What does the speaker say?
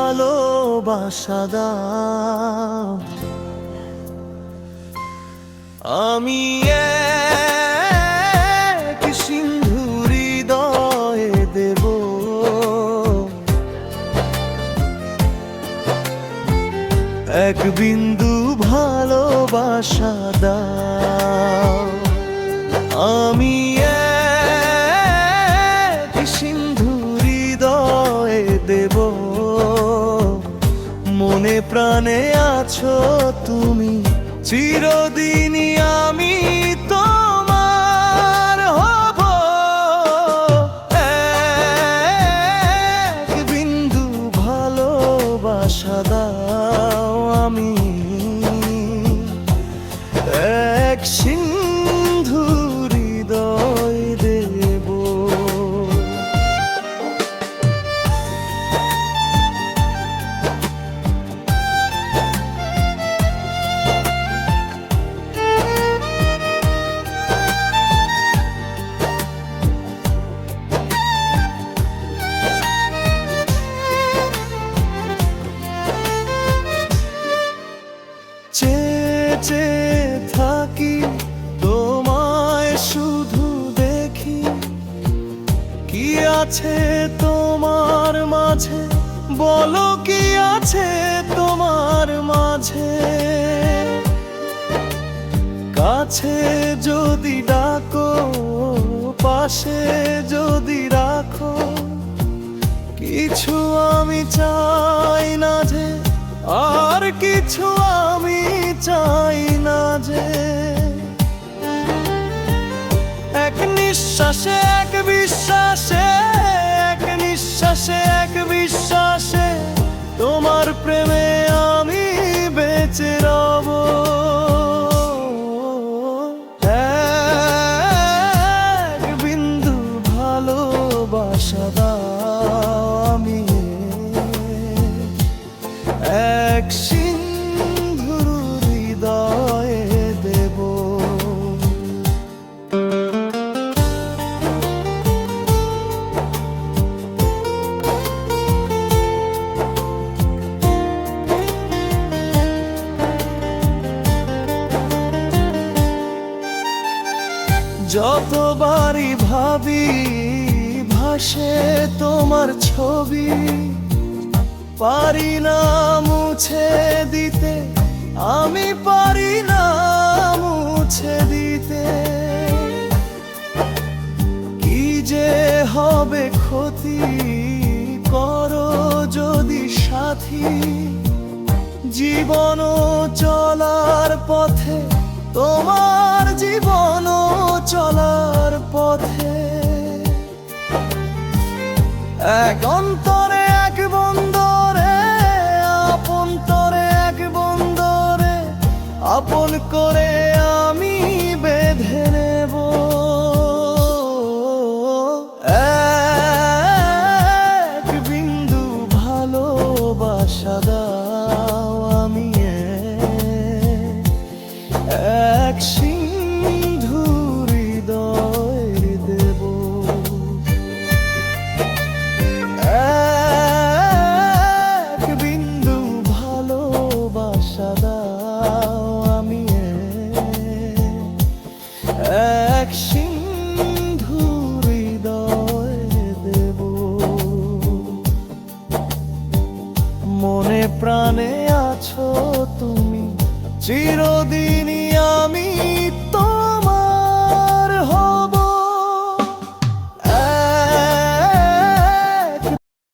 ভালোবাসা দাও। আমি এক সিন্ধু হৃদয়ে দেব, এক বিন্দু ভালোবাসা দাও। আমি এক সিন্ধু হৃদয়ে দেব, মনে প্রাণে আছো তুমি, চিরদিনই আমি তোমার হব। এক বিন্দু ভালোবাসা দাও। আমি এক সিন্ধু হৃদয় দেব। চেয়ে থাকি তোমায় শুধু দেখি, কি আছে তোমার মাঝে, বলো কি আছে তোমার মাঝে। কাছে যদি ডাকো, পাশে যদি রাখো, কিছু আমি চাই না যে, আর কিছু আমি চাই না যে। এক নিঃশ্বাসে এক বিশ্বাসে, এক নিঃশ্বাসে এক বিশ্বাসে, তোমার প্রেমে আমি বেঁচে রব। এক বিন্দু ভালোবাসা দাও। আমি এক সিন্ধু হৃদয়ে দেব। যতবারই ভাবি ভাসে তোমার ছবি, পারি না মুছে দিতে, আমি পারি না মুছে দিতে। কি যে হবে ক্ষতি, করো যদি সাথী, জীবন চলার পথে, তোমার জীবন চলার পথে। এক অন্তরে এক বন্দরে, আপন তরে এক বন্দরে, আপন করে আমি বেঁধে নেব। এক বিন্দু ভালোবাসা দাও। আমি এক সিন্ধু হৃদয় দেব। এক বিন্দু ভালোবাসা দাও। আমি এক সিন্ধু হৃদয় দেব। মনে প্রাণে আছো তুমি, চির